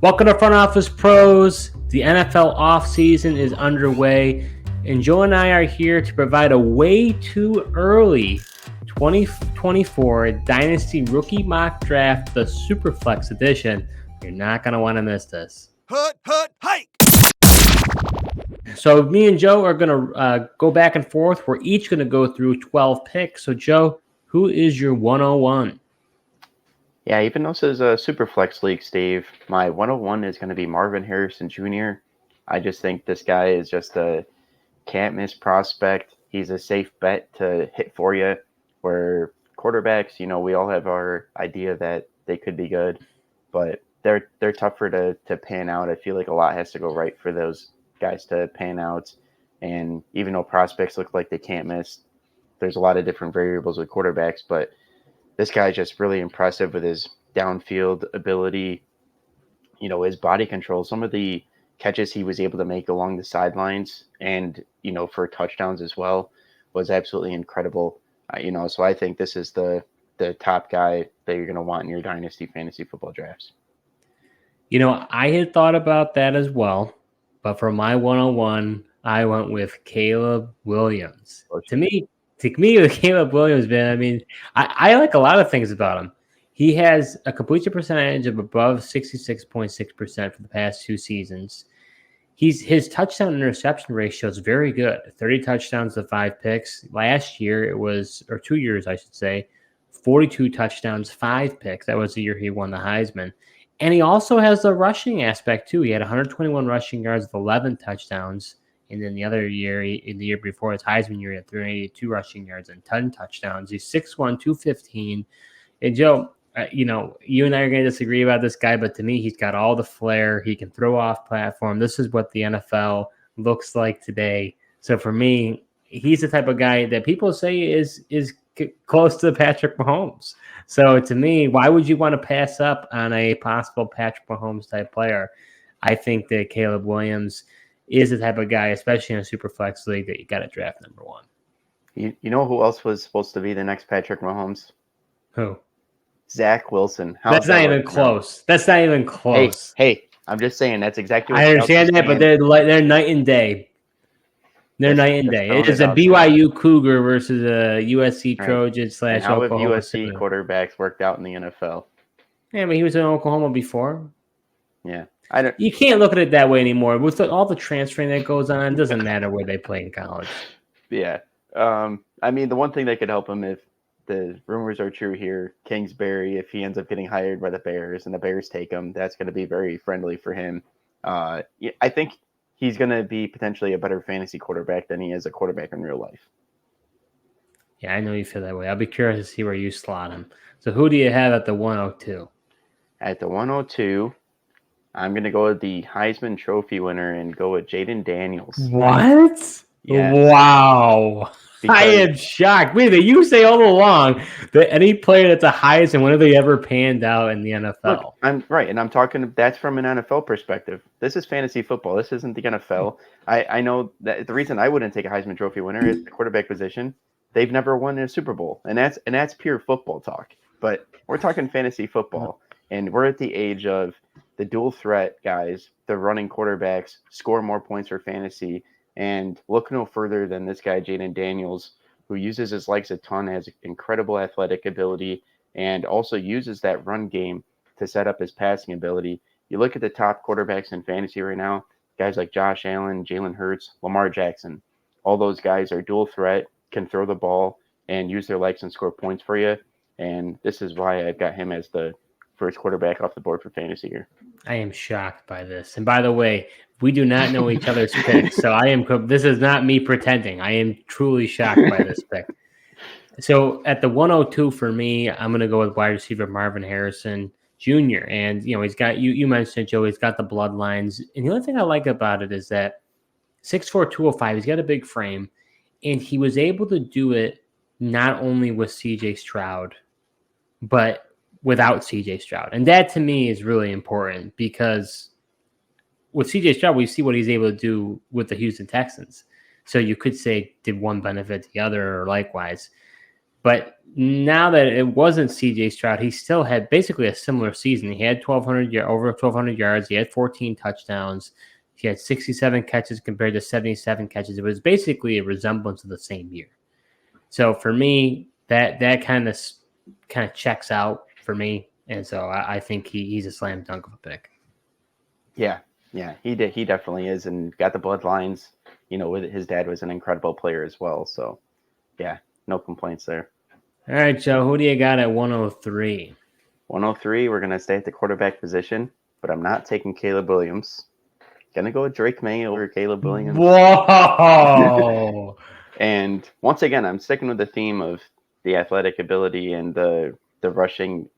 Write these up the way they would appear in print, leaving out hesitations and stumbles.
Welcome to Front Office Pros. The NFL offseason is underway, and Joe and I are here to provide a way too early 2024 Dynasty Rookie Mock Draft, the Superflex edition. You're not going to want to miss this. Hike! So me and Joe are going to go back and forth. We're each going to go through 12 picks. So, Joe, who is your 101? Yeah, even though this is a super flex league, Steve, my 101 is going to be Marvin Harrison Jr. I just think this guy is just a can't-miss prospect. He's a safe bet to hit for you, where quarterbacks, we all have our idea that they could be good, but they're tougher to pan out. I feel like a lot has to go right for those guys to pan out, and even though prospects look like they can't miss, there's a lot of different variables with quarterbacks, but this guy's just really impressive with his downfield ability, his body control, some of the catches he was able to make along the sidelines and, for touchdowns as well was absolutely incredible. So I think this is the top guy that you're going to want in your dynasty fantasy football drafts. I had thought about that as well, but for my 101, I went with Caleb Williams. To me, with Caleb Williams, man, I like a lot of things about him. He has a completion percentage of above 66.6% for the past 2 seasons. His touchdown interception ratio is very good. 30 touchdowns to 5 picks. Last year or 2 years, I should say, 42 touchdowns, 5 picks. That was the year he won the Heisman. And he also has the rushing aspect too. He had 121 rushing yards with 11 touchdowns. And then the other year, in the year before his Heisman year, he had 382 rushing yards and 10 touchdowns. He's 6'1", 215. And Joe, you and I are going to disagree about this guy, but to me, he's got all the flair. He can throw off platform. This is what the NFL looks like today. So for me, he's the type of guy that people say is close to Patrick Mahomes. So to me, why would you want to pass up on a possible Patrick Mahomes type player? I think that Caleb Williams is the type of guy, especially in a super flex league, that you got to draft number 1. You know who else was supposed to be the next Patrick Mahomes? Who? Zach Wilson. That's not even close. That's not even close. Hey, I'm just saying that's exactly what I understand that, but they're night and day. They're night and day. It is a BYU Cougar versus a USC Trojan / Oklahoma. How have USC City quarterbacks worked out in the NFL? Yeah, but he was in Oklahoma before. Yeah. You can't look at it that way anymore. With all the transferring that goes on, it doesn't matter where they play in college. Yeah. The one thing that could help him, if the rumors are true here, Kingsbury, if he ends up getting hired by the Bears and the Bears take him, that's going to be very friendly for him. I think he's going to be potentially a better fantasy quarterback than he is a quarterback in real life. Yeah, I know you feel that way. I'll be curious to see where you slot him. So who do you have at the 102? At the 102, I'm going to go with the Heisman Trophy winner and go with Jaden Daniels. What? Yes. Wow. I am shocked. Wait, you say all along that any player that's a Heisman, when have they ever panned out in the NFL? Look, I'm right, and I'm talking, that's from an NFL perspective. This is fantasy football. This isn't the NFL. I know that the reason I wouldn't take a Heisman Trophy winner is the quarterback position. They've never won a Super Bowl, and that's pure football talk. But we're talking fantasy football, and we're at the age of the dual threat guys, the running quarterbacks, score more points for fantasy. And look no further than this guy, Jaden Daniels, who uses his legs a ton, has incredible athletic ability, and also uses that run game to set up his passing ability. You look at the top quarterbacks in fantasy right now, guys like Josh Allen, Jalen Hurts, Lamar Jackson. All those guys are dual threat, can throw the ball, and use their legs and score points for you. And this is why I've got him as the first quarterback off the board for fantasy here. I am shocked by this. And by the way, we do not know each other's picks, so this is not me pretending. I am truly shocked by this pick. So at the 102 for me, I'm going to go with wide receiver Marvin Harrison Jr. And, he's got, you mentioned, Joe, he's got the bloodlines. And the only thing I like about it is that 6'4", 205, he's got a big frame. And he was able to do it not only with C.J. Stroud, but without C.J. Stroud. And that, to me, is really important because with C.J. Stroud, we see what he's able to do with the Houston Texans. So you could say, did one benefit the other or likewise? But now that it wasn't C.J. Stroud, he still had basically a similar season. He had over 1,200 yards. He had 14 touchdowns. He had 67 catches compared to 77 catches. It was basically a resemblance of the same year. So for me, that kind of checks out for me, and so I think he's a slam dunk of a pick. Yeah, he definitely is, and got the bloodlines. His dad was an incredible player as well. So, yeah, no complaints there. All right, Joe, who do you got at 103? 103, we're gonna stay at the quarterback position, but I'm not taking Caleb Williams. Gonna go with Drake May over Caleb Williams. Whoa! And once again, I'm sticking with the theme of the athletic ability and the rushing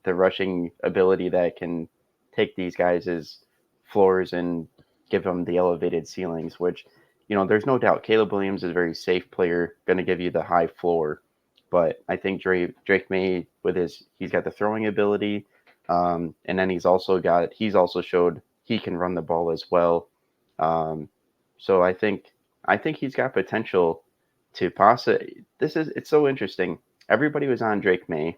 ability that can take these guys' floors and give them the elevated ceilings, which, there's no doubt Caleb Williams is a very safe player, going to give you the high floor. But I think Drake May, he's got the throwing ability, and then he's also showed he can run the ball as well. So I think he's got potential to possibly. It's so interesting. Everybody was on Drake May,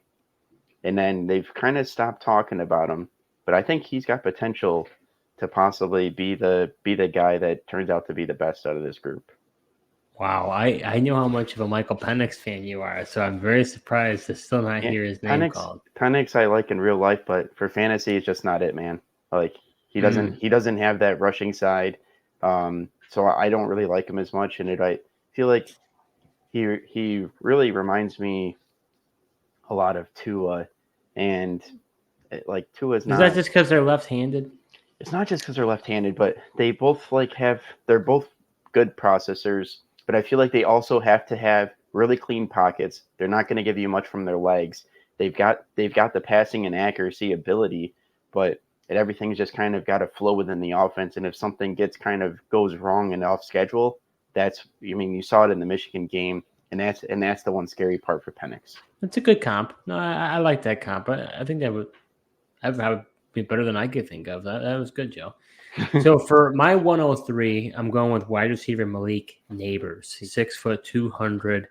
and then they've kind of stopped talking about him. But I think he's got potential to possibly be the guy that turns out to be the best out of this group. Wow, I know how much of a Michael Penix fan you are, so I'm very surprised to still not hear his name called. Penix I like in real life, but for fantasy, it's just not it, man. Like he doesn't have that rushing side, so I don't really like him as much. And I feel like he really reminds me a lot of Tua, and Tua's not. Is that just because they're left-handed? It's not just because they're left-handed, but they both they're both good processors. But I feel like they also have to have really clean pockets. They're not going to give you much from their legs. They've got the passing and accuracy ability, but everything's just kind of got to flow within the offense. And if something goes wrong and off schedule, you saw it in the Michigan game, and that's the one scary part for Penix. That's a good comp. No, I like that comp. I think that would be better than I could think of. That was good, Joe. So for my 103, I'm going with wide receiver Malik Nabers. He's 6', 200.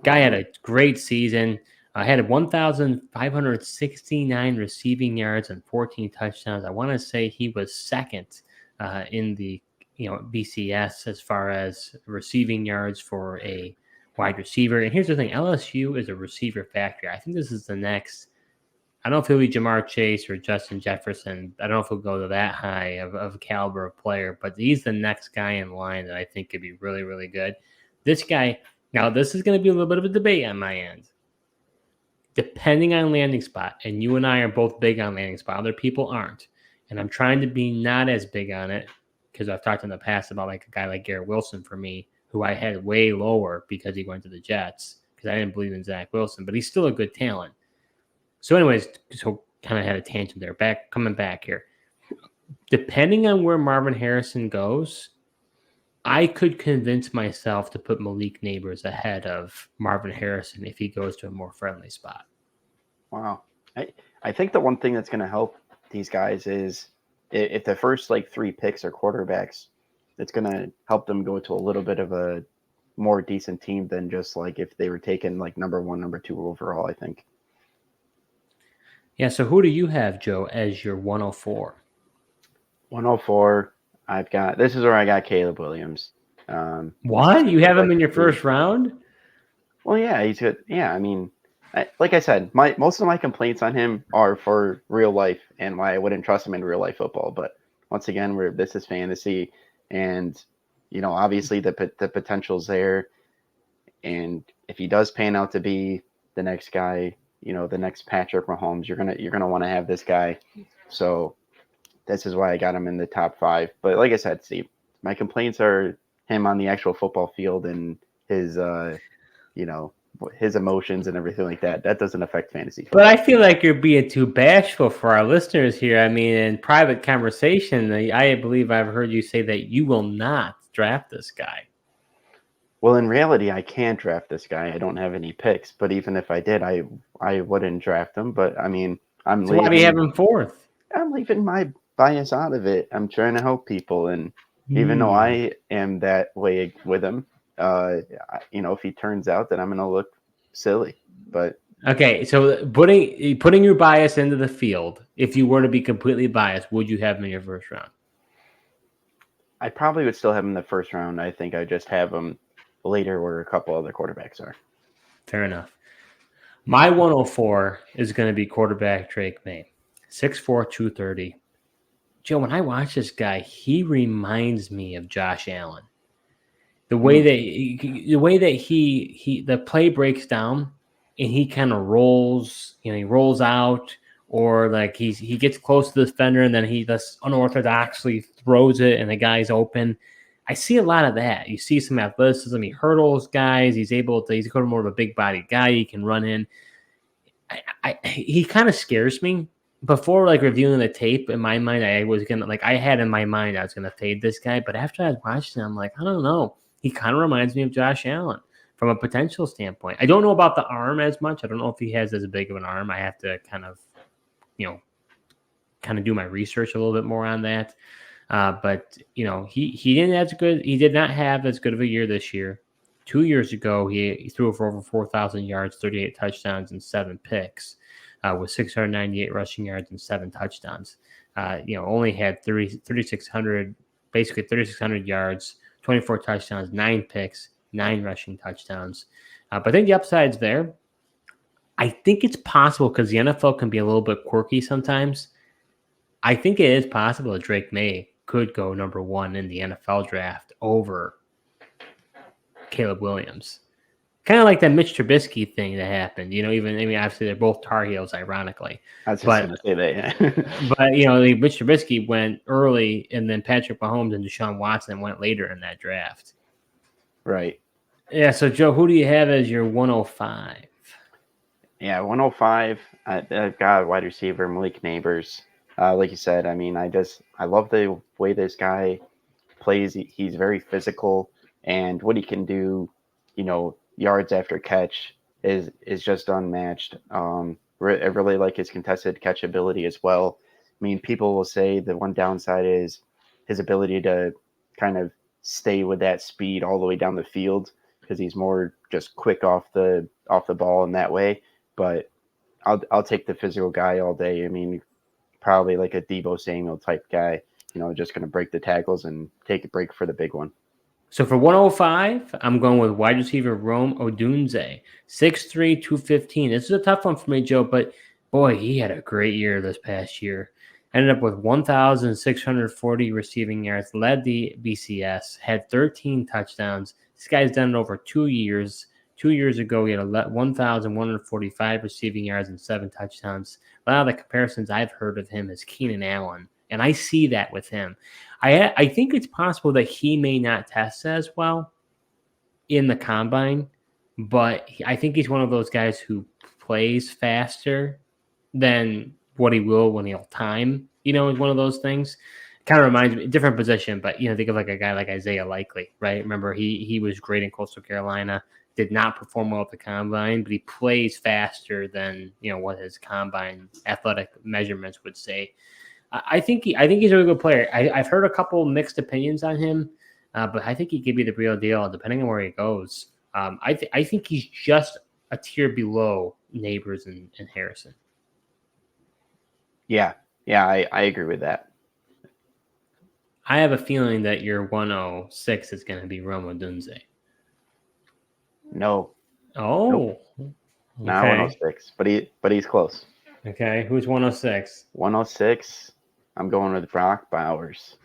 Guy had a great season. Had 1,569 receiving yards and 14 touchdowns. I want to say he was second in the BCS as far as receiving yards for a wide receiver. And here's the thing: LSU is a receiver factory. I think this is the next. I don't know if he'll be Jamar Chase or Justin Jefferson. I don't know if he'll go to that high of caliber of player, but he's the next guy in line that I think could be really, really good. This guy, now this is going to be a little bit of a debate on my end. Depending on landing spot, and you and I are both big on landing spot, other people aren't. And I'm trying to be not as big on it because I've talked in the past about like a guy like Garrett Wilson for me, who I had way lower because he went to the Jets because I didn't believe in Zach Wilson, but he's still a good talent. So anyways, kind of had a tangent there. Coming back here. Depending on where Marvin Harrison goes, I could convince myself to put Malik Nabers ahead of Marvin Harrison if he goes to a more friendly spot. Wow. I think the one thing that's going to help these guys is if the first three picks are quarterbacks, it's going to help them go to a little bit of a more decent team than just if they were taken number 1, number 2 overall, I think. Yeah, so who do you have, Joe, as your 104? 104, this is where I got Caleb Williams. What? You have him in your first round? Well, yeah, he's good. Yeah, I mean, like I said, most of my complaints on him are for real life and why I wouldn't trust him in real life football. But once again, this is fantasy, and obviously the potential's there. And if he does pan out to be the next guy, the next Patrick Mahomes, you're gonna want to have this guy. So this is why I got him in the top 5. But like I said, Steve, my complaints are him on the actual football field and his his emotions and everything like that. That doesn't affect fantasy football. But I feel like you're being too bashful for our listeners here. I mean, in private conversation, I believe I've heard you say that you will not draft this guy. Well, in reality, I can't draft this guy. I don't have any picks. But even if I did, I wouldn't draft him. But I mean, why do you have him 4th? I'm leaving my bias out of it. I'm trying to help people, and even though I am that way with him, if he turns out that I'm going to look silly, but Okay, so putting your bias into the field, if you were to be completely biased, would you have him in your first round? I probably would still have him in the first round. I think I just have him later where a couple other quarterbacks are. Fair enough. My 104 is going to be quarterback Drake May, 6'4", 230. Joe, when I watch this guy, he reminds me of Josh Allen. The way that the play breaks down and he kind of rolls, he rolls out, or like he gets close to the defender and then he just unorthodoxly throws it and the guy's open. I see a lot of that. You see some athleticism. He hurdles guys. He's kind of more of a big bodied guy. He can run in. He kind of scares me. Before like reviewing the tape, in my mind, I had in my mind I was gonna fade this guy, but after I was watching him, I'm like, I don't know. He kind of reminds me of Josh Allen from a potential standpoint. I don't know about the arm as much. I don't know if he has as big of an arm. I have to kind of, do my research a little bit more on that. But he didn't as good. He did not have as good of a year this year. 2 years ago, he threw for over 4,000 yards, 38 touchdowns, and 7 picks, with 698 rushing yards and 7 touchdowns. Only had 3,600, basically 3,600 yards, 24 touchdowns, 9 picks, 9 rushing touchdowns. But I think the upside's there. I think it's possible because the NFL can be a little bit quirky sometimes. I think it is possible that Drake May could go number 1 in the NFL draft over Caleb Williams. Kind of like that Mitch Trubisky thing that happened. Obviously they're both Tar Heels, ironically. I was just going to say that, yeah. But, Mitch Trubisky went early, and then Patrick Mahomes and Deshaun Watson went later in that draft. Right. Yeah, so, Joe, who do you have as your 105? Yeah, 105, I've got wide receiver Malik Neighbors. Like you said, I mean, I love the way this guy plays. He's very physical, and what he can do, yards after catch is just unmatched. I really like his contested catch ability as well. I mean, people will say the one downside is his ability to kind of stay with that speed all the way down the field because he's more just quick off the ball in that way. But I'll take the physical guy all day. I mean, probably like a Deebo Samuel type guy, just going to break the tackles and take a break for the big one. So for 105, I'm going with wide receiver Rome Odunze, 6'3", 215. This is a tough one for me, Joe, but boy, he had a great year this past year. Ended up with 1,640 receiving yards, led the BCS, had 13 touchdowns. This guy's done it over 2 years. 2 years ago, he had 1,145 receiving yards and 7 touchdowns. A lot of the comparisons I've heard of him is Keenan Allen, and I see that with him. I think it's possible that he may not test as well in the combine, but I think he's one of those guys who plays faster than what he will when he'll time. Is one of those things. Kind of reminds me, different position, but think of like a guy like Isaiah Likely, right? Remember, he was great in Coastal Carolina, did not perform well at the combine, but he plays faster than what his combine athletic measurements would say. I think he's a really good player. I've heard a couple mixed opinions on him, but I think he could be the real deal depending on where he goes. I think he's just a tier below Neighbors and Harrison. Yeah, I agree with that. I have a feeling that your 106 is going to be Rome Odunze. No. Oh. Nope. Okay. Not 106, but he's close. Okay, who's 106? 106. I'm going with Brock Bowers.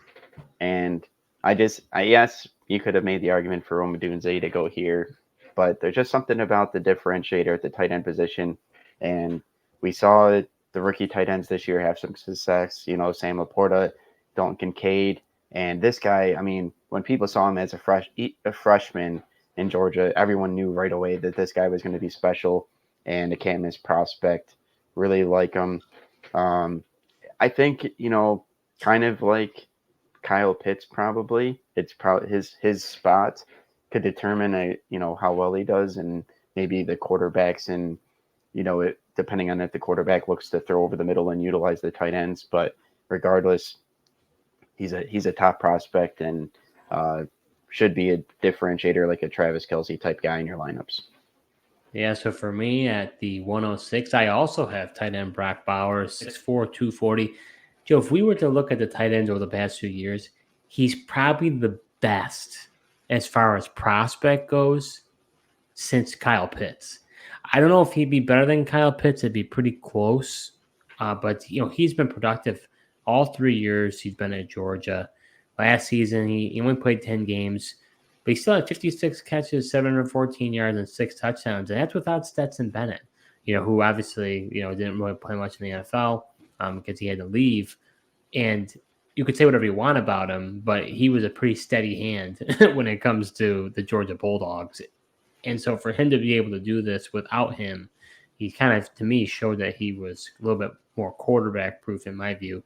And yes, you could have made the argument for Rome Odunze to go here, but there's just something about the differentiator at the tight end position. And we saw the rookie tight ends this year have some success, Sam Laporta, Dalton Kincaid. And this guy, I mean, when people saw him as a freshman in Georgia, everyone knew right away that this guy was going to be special and a can't miss prospect. Really like him. I think, kind of like Kyle Pitts probably. It's probably his spot could determine how well he does, and maybe the quarterbacks and depending on if the quarterback looks to throw over the middle and utilize the tight ends. But regardless, he's a top prospect and should be a differentiator like a Travis Kelce type guy in your lineups. Yeah, so for me at the 106, I also have tight end Brock Bowers, 6'4", 240. Joe, if we were to look at the tight ends over the past few years, he's probably the best as far as prospect goes since Kyle Pitts. I don't know if he'd be better than Kyle Pitts. It'd be pretty close. But, he's been productive all 3 years he's been at Georgia. Last season, he only played 10 games, but he still had 56 catches, 714 yards, and 6 touchdowns. And that's without Stetson Bennett, who obviously, didn't really play much in the NFL because he had to leave. And you could say whatever you want about him, but he was a pretty steady hand when it comes to the Georgia Bulldogs. And so for him to be able to do this without him, he kind of, to me, showed that he was a little bit more quarterback proof in my view.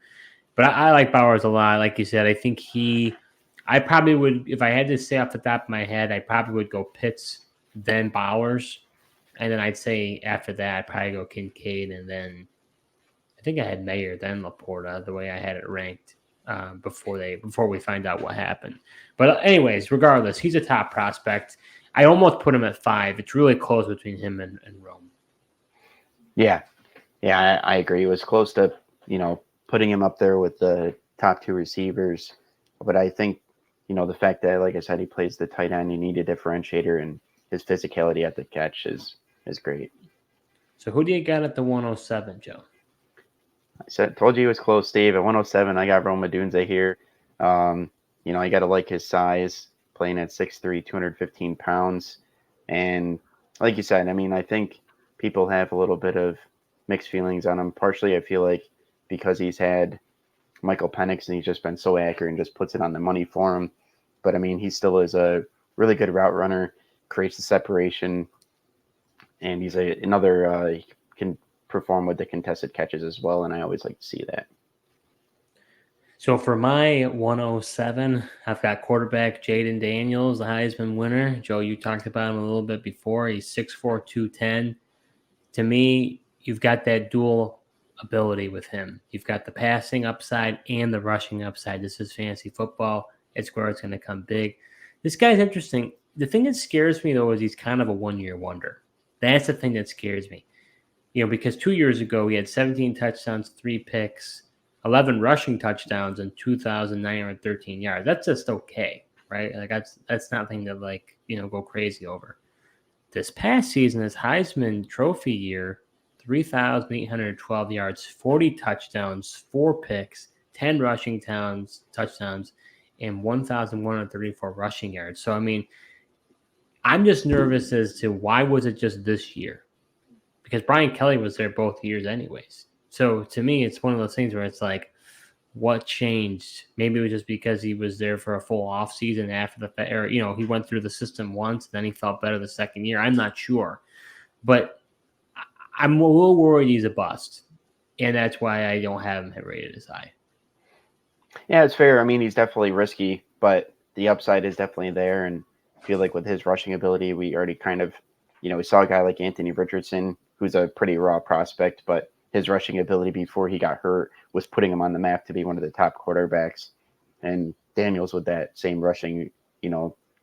But I like Bowers a lot. Like you said, I think I probably would, if I had to say off the top of my head, I probably would go Pitts, then Bowers. And then I'd say after that, I'd probably go Kincaid. And then I think I had Mayer, then Laporta, the way I had it ranked before we find out what happened. But anyways, regardless, he's a top prospect. I almost put him at 5. It's really close between him and Rome. Yeah, I agree. It was close to, putting him up there with the top 2 receivers. But I think, the fact that, like I said, he plays the tight end, you need a differentiator, and his physicality at the catch is great. So who do you got at the 107, Joe? Told you he was close, Steve. At 107, I got Rome Odunze here. I got to like his size, playing at 6'3", 215 pounds. And like you said, I think people have a little bit of mixed feelings on him. Partially, I feel like because he's had Michael Penix and he's just been so accurate and just puts it on the money for him. But, he still is a really good route runner, creates the separation, and he's another he can perform with the contested catches as well, and I always like to see that. So for my 107, I've got quarterback Jaden Daniels, the Heisman winner. Joe, you talked about him a little bit before. He's 6'4", 210. To me, you've got that dual ability with him. You've got the passing upside and the rushing upside. This is fantasy football. It's where it's going to come big. This guy's interesting. The thing that scares me, though, is he's kind of a one-year wonder. That's the thing that scares me. Because 2 years ago, he had 17 touchdowns, 3 picks, 11 rushing touchdowns, and 2,913 yards. That's just okay, right? Like that's nothing to go crazy over. This past season, his Heisman Trophy year, 3,812 yards, 40 touchdowns, 4 picks, 10 rushing touchdowns, and 1,134 rushing yards. So, I'm just nervous as to why was it just this year? Because Brian Kelly was there both years anyways. So, to me, it's one of those things where it's like, what changed? Maybe it was just because he was there for a full off season after the fact, or he went through the system once, then he felt better the second year. I'm not sure, but I'm a little worried he's a bust, and that's why I don't have him rated as high. Yeah, it's fair. He's definitely risky, but the upside is definitely there, and I feel like with his rushing ability, we already kind of, we saw a guy like Anthony Richardson, who's a pretty raw prospect, but his rushing ability before he got hurt was putting him on the map to be one of the top quarterbacks. And Daniels with that same rushing,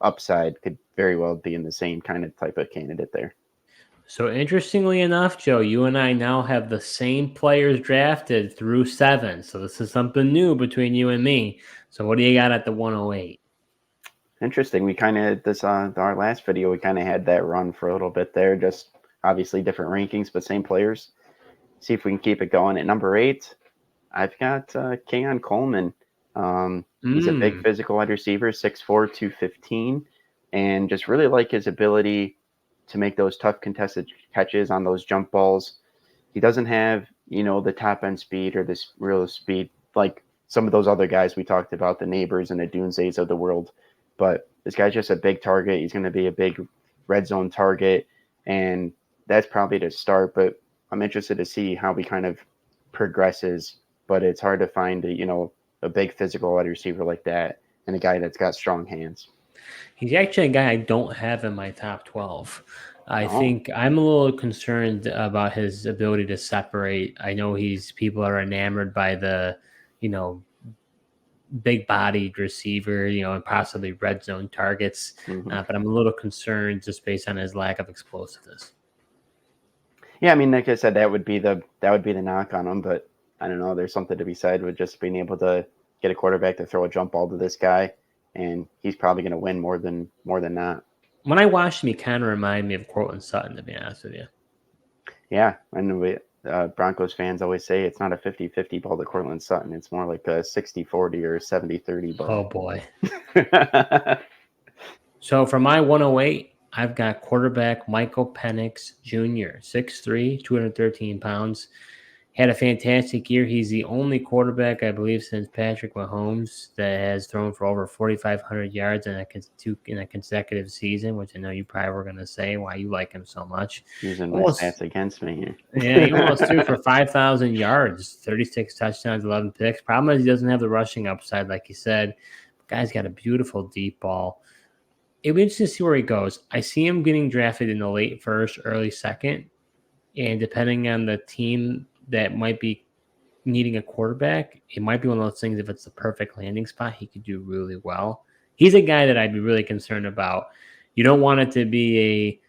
upside could very well be in the same kind of type of candidate there. So interestingly enough, Joe, you and I now have the same players drafted through 7. So this is something new between you and me. So what do you got at the 108? Interesting. We kind of, our last video, we kind of had that run for a little bit there, just obviously different rankings, but same players. See if we can keep it going. At number 8, I've got Keon Coleman. He's a big physical wide receiver, 6'4", 215, and just really like his ability to make those tough contested catches on those jump balls. He doesn't have, the top end speed or this real speed like some of those other guys we talked about, the Neighbors and the Dunzes of the world. But this guy's just a big target. He's going to be a big red zone target, and that's probably to start. But I'm interested to see how he kind of progresses. But it's hard to find, a big physical wide receiver like that and a guy that's got strong hands. He's actually a guy I don't have in my top 12. I think I'm a little concerned about his ability to separate. I know people are enamored by the, big-bodied receiver, and possibly red zone targets. But I'm a little concerned just based on his lack of explosiveness. Yeah, I mean, like I said, that would be the knock on him, but I don't know. There's something to be said with just being able to get a quarterback to throw a jump ball to this guy, and he's probably going to win more than not. When I watched him, he kind of reminded me of Cortland Sutton, to be honest with you. Yeah, and Broncos fans always say it's not a 50-50 ball to Cortland Sutton. It's more like a 60-40 or 70-30 ball. Oh, boy. So for my 108, I've got quarterback Michael Penix Jr., 6'3", 213 pounds. Had a fantastic year. He's the only quarterback, I believe, since Patrick Mahomes that has thrown for over 4,500 yards in a consecutive season, which I know you probably were going to say why you like him so much. Using my stats against me here. Yeah, he almost threw for 5,000 yards, 36 touchdowns, 11 picks. Problem is he doesn't have the rushing upside, like you said. The guy's got a beautiful deep ball. It'll be interesting to see where he goes. I see him getting drafted in the late first, early second, and depending on the team that might be needing a quarterback, it might be one of those things. If it's the perfect landing spot, he could do really well. He's a guy that I'd be really concerned about. You don't want it to be a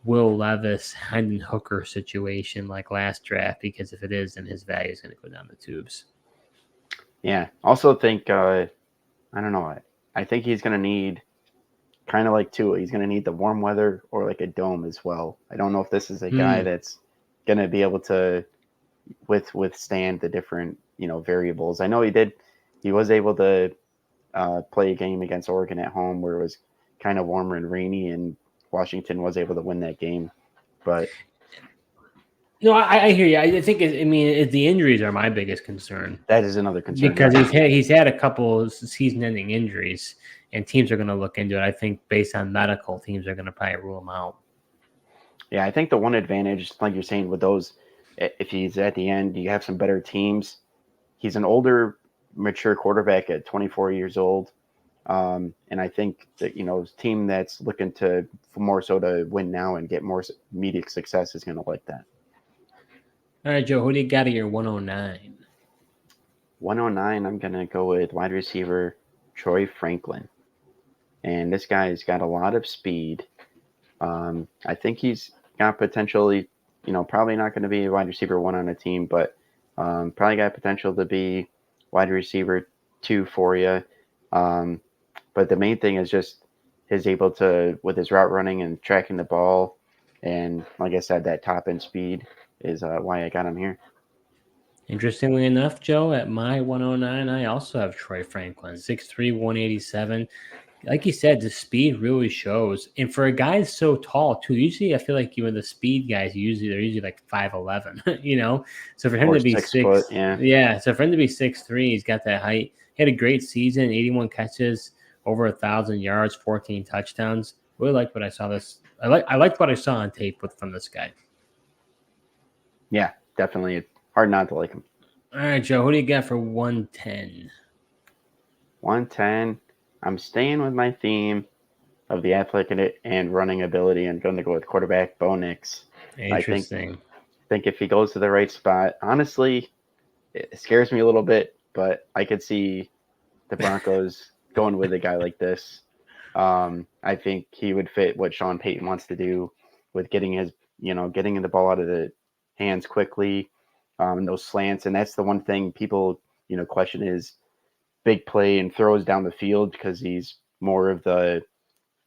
Will Levis, Hendon Hooker situation like last draft, because if it is, then his value is going to go down the tubes. Yeah. Also think, I don't know. I think he's going to need, kind of like Tua, he's going to need the warm weather or like a dome as well. I don't know if this is a guy that's going to be able to withstand the different, variables. I know he was able to play a game against Oregon at home where it was kind of warmer and rainy, and Washington was able to win that game. But no, I hear you. I think the injuries are my biggest concern. That is another concern because he's had a couple season-ending injuries, and teams are going to look into it. I think based on medical, teams are going to probably rule him out. Yeah, I think the one advantage, like you're saying, with those, if he's at the end, you have some better teams. He's an older, mature quarterback at 24 years old. And I think that, team that's looking to more so to win now and get more immediate success is going to like that. All right, Joe, who do you got at your 109? 109, I'm going to go with wide receiver Troy Franklin. And this guy's got a lot of speed. I think he's got potentially, probably not going to be a wide receiver 1 on a team, but probably got potential to be wide receiver 2 for you. But the main thing is just his able to, with his route running and tracking the ball. And like I said, that top end speed is why I got him here. Interestingly enough, Joe, at my 109, I also have Troy Franklin, 6'3", 187. Like you said, the speed really shows. And for a guy that's so tall, too, usually I feel like the speed guys, they're usually like 5'11", So for him Or to be 6 foot, yeah. So for him to be 6'3", he's got that height. He had a great season, 81 catches, over 1,000 yards, 14 touchdowns. Really liked what I saw I liked what I saw on tape from this guy. Yeah, definitely. It's hard not to like him. All right, Joe, who do you got for 110? 110. I'm staying with my theme of the athletic and running ability and going to go with quarterback Bo Nix. Interesting. I think if he goes to the right spot, honestly, it scares me a little bit, but I could see the Broncos going with a guy like this. I think he would fit what Sean Payton wants to do with getting the ball out of the hands quickly, and those slants. And that's the one thing people, question is big play and throws down the field, because he's more of the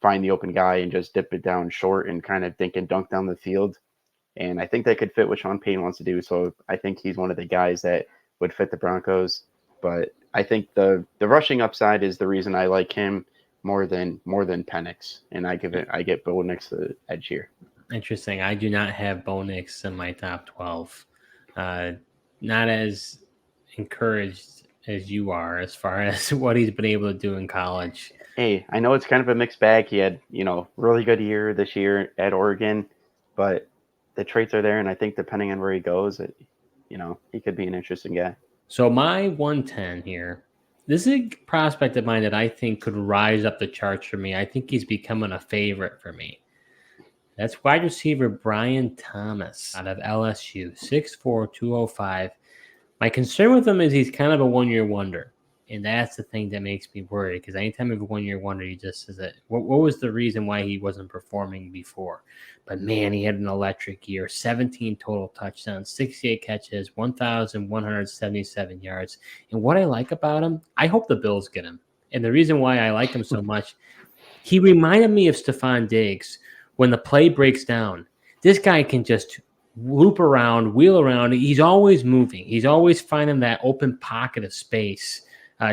find the open guy and just dip it down short and kind of dink and dunk down the field. And I think that could fit what Sean Payton wants to do. So I think he's one of the guys that would fit the Broncos. But I think the rushing upside is the reason I like him more than Penix. And I get Bo Nix the edge here. Interesting. I do not have Bo Nix in my top 12. Not as encouraged as you are as far as what he's been able to do in college. Hey, I know it's kind of a mixed bag. He had, really good year this year at Oregon, but the traits are there. And I think depending on where he goes, he could be an interesting guy. So my 110 here, this is a prospect of mine that I think could rise up the charts for me. I think he's becoming a favorite for me. That's wide receiver Brian Thomas out of LSU, 6'4", 205. My concern with him is he's kind of a one-year wonder. And that's the thing that makes me worried, because anytime you have a 1-year wonder, you just says that what was the reason why he wasn't performing before? But man, he had an electric year. 17 total touchdowns, 68 catches, 1,177 yards. And what I like about him, I hope the Bills get him. And the reason why I like him so much, he reminded me of Stephon Diggs when the play breaks down. This guy can just loop around, wheel around. He's always moving. He's always finding that open pocket of space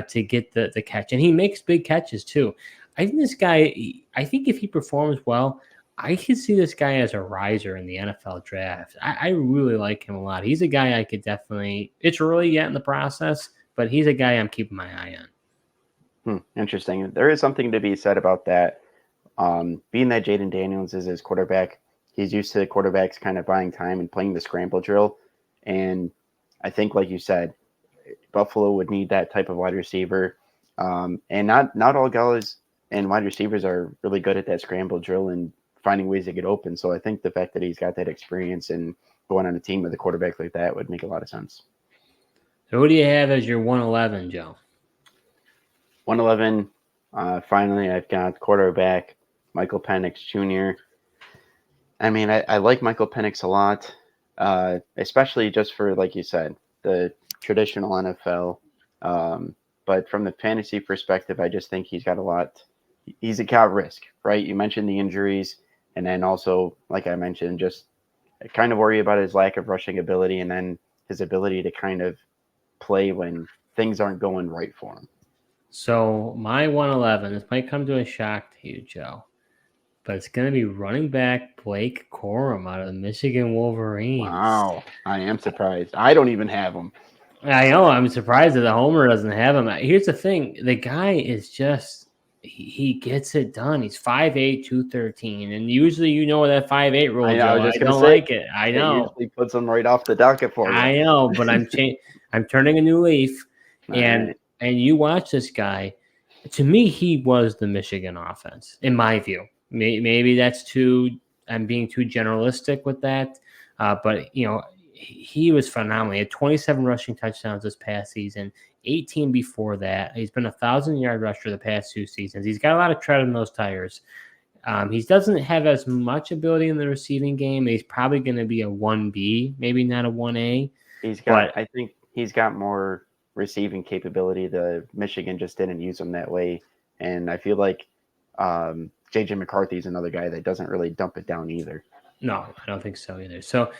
to get the catch. And he makes big catches too. I think this guy, I think if he performs well, I could see this guy as a riser in the NFL draft. I really like him a lot. He's a guy I could definitely, it's early yet in the process, but he's a guy I'm keeping my eye on. Interesting. There is something to be said about that. Being that Jaden Daniels is his quarterback, he's used to quarterbacks kind of buying time and playing the scramble drill. And I think, like you said, Buffalo would need that type of wide receiver. And not all guys and wide receivers are really good at that scramble drill and finding ways to get open. So I think the fact that he's got that experience and going on a team with a quarterback like that would make a lot of sense. So who do you have as your 111, Joe? 111, finally, I've got quarterback Michael Penix Jr. I mean, I like Michael Penix a lot, especially just for, like you said, the traditional NFL. But from the fantasy perspective, I just think he's got a lot. He's got risk, right? You mentioned the injuries, and then also, like I mentioned, just kind of worry about his lack of rushing ability, and then his ability to kind of play when things aren't going right for him. So my 111, this might come to a shock to you, Joe, but it's going to be running back Blake Corum out of the Michigan Wolverines. Wow, I am surprised. I don't even have him. I know. I'm surprised that the Homer doesn't have him. Here's the thing. The guy is just, he gets it done. He's 5'8", 213. And usually you know that 5'8" rule, I know, Joe. I was just I going to don't say, like it. I it know. usually puts him right off the docket for you. I know, but I'm turning a new leaf. And Right. and you watch this guy. To me, he was the Michigan offense, in my view. Maybe that's I'm being too generalistic with that. But, you know, he was phenomenal. He had 27 rushing touchdowns this past season, 18 before that. He's been 1,000-yard rusher the past 2 seasons. He's got a lot of tread in those tires. He doesn't have as much ability in the receiving game. He's probably going to be a 1B, maybe not a 1A. I think he's got more receiving capability. The Michigan just didn't use him that way. And I feel like J.J. McCarthy's another guy that doesn't really dump it down either. No, I don't think so either. So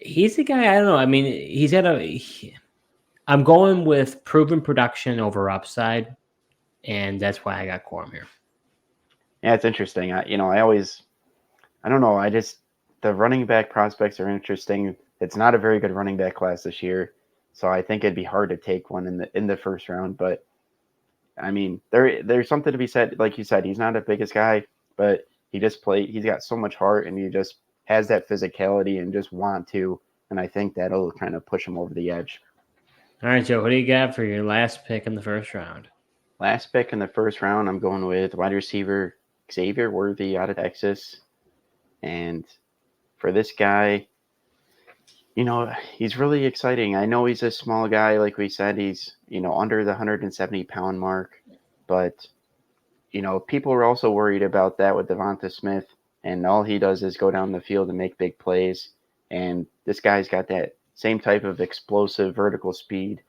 he's a guy, I don't know. I mean, I'm going with proven production over upside, and that's why I got Corum here. Yeah, it's interesting. I don't know. The running back prospects are interesting. It's not a very good running back class this year, so I think it'd be hard to take one in the first round. But I mean, there's something to be said. Like you said, he's not the biggest guy, but he's got so much heart, and he just has that physicality and just want to. And I think that'll kind of push him over the edge. All right, Joe, what do you got for your last pick in the first round? Last pick in the first round, I'm going with wide receiver Xavier Worthy out of Texas. And for this guy, he's really exciting. I know he's a small guy, like we said, he's, under the 170-pound mark, but, people are also worried about that with Devonta Smith, and all he does is go down the field and make big plays. And this guy's got that same type of explosive vertical speed.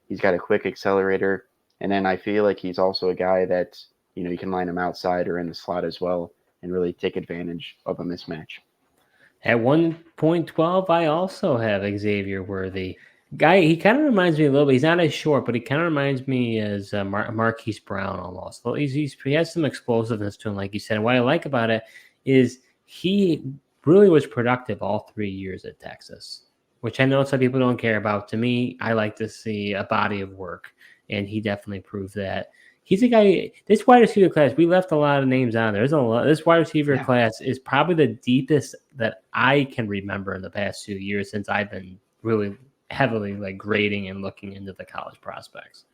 He's got a quick accelerator. And then I feel like he's also a guy that, you can line him outside or in the slot as well and really take advantage of a mismatch. At 1.12, I also have Xavier Worthy. Guy, he kind of reminds me a little bit. He's not as short, but he kind of reminds me as Marquise Brown almost. He has some explosiveness to him, like you said. And what I like about it is he really was productive all 3 years at Texas, which I know some people don't care about. To me, I like to see a body of work, and he definitely proved that. He's a guy. This wide receiver class, we left a lot of names on there. There's a lot. This wide receiver class is probably the deepest that I can remember in the past 2 years since I've been really heavily grading and looking into the college prospects.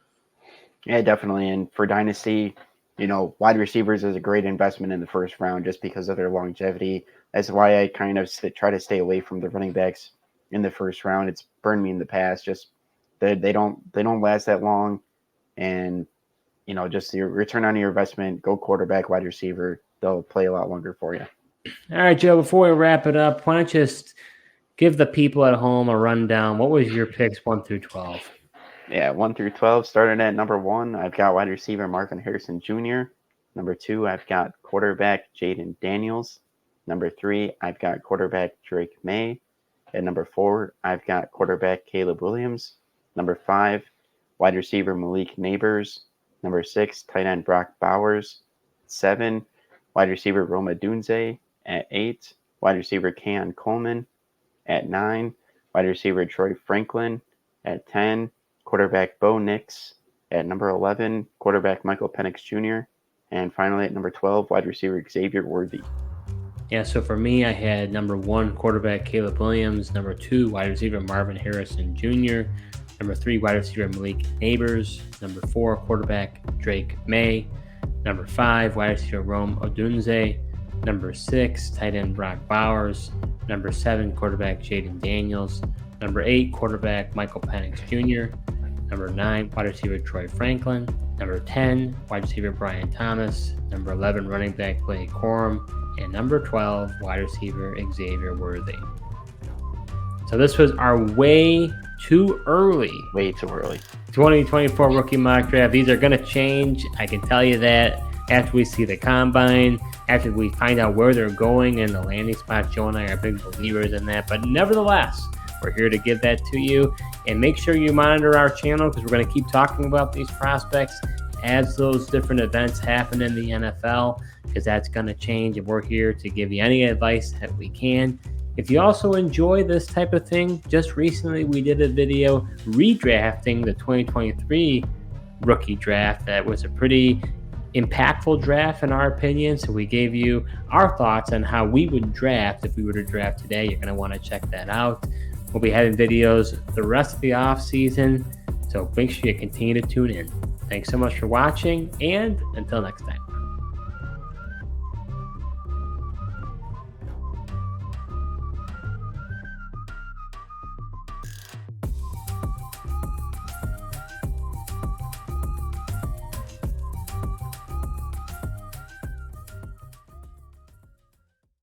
Yeah, definitely. And for Dynasty, wide receivers is a great investment in the first round just because of their longevity. That's why I kind of try to stay away from the running backs in the first round. It's burned me in the past. Just they don't last that long. and just your return on your investment. Go quarterback, wide receiver. They'll play a lot longer for you. All right, Joe, before we wrap it up, why don't you just give the people at home a rundown? What was your picks 1 through 12? Yeah, 1 through 12. Starting at number 1, I've got wide receiver Marvin Harrison Jr. Number 2, I've got quarterback Jaden Daniels. Number 3, I've got quarterback Drake May. At number 4, I've got quarterback Caleb Williams. Number 5, wide receiver Malik Neighbors. Number 6, tight end Brock Bowers. 7, wide receiver Roma Dunze. At 8, wide receiver Keon Coleman. At 9, wide receiver Troy Franklin. At 10, quarterback Bo Nix. At number 11, quarterback Michael Penix Jr. And finally at number 12, wide receiver Xavier Worthy. Yeah, so for me, I had number 1, quarterback Caleb Williams. Number 2, wide receiver Marvin Harrison Jr. Number 3, wide receiver Malik Neighbors. Number 4, quarterback Drake May. Number 5, wide receiver Rome Odunze. Number 6, tight end Brock Bowers. Number 7, quarterback Jaden Daniels. Number 8, quarterback Michael Penix Jr. Number 9, wide receiver Troy Franklin. Number 10, wide receiver Brian Thomas. Number 11, running back Blake Corum. And number 12, wide receiver Xavier Worthy. So this was our way too early 2024 rookie mock draft. These are going to change. I can tell you that after we see the combine, after we find out where they're going and the landing spot. Joe and I are big believers in that. But nevertheless, we're here to give that to you. And make sure you monitor our channel because we're going to keep talking about these prospects as those different events happen in the NFL, because that's going to change, and we're here to give you any advice that we can. If you also enjoy this type of thing, just recently we did a video redrafting the 2023 rookie draft. That was a pretty impactful draft in our opinion, so we gave you our thoughts on how we would draft if we were to draft today. You're going to want to check that out. We'll be having videos the rest of the off season, so make sure you continue to tune in. Thanks so much for watching, and until next time.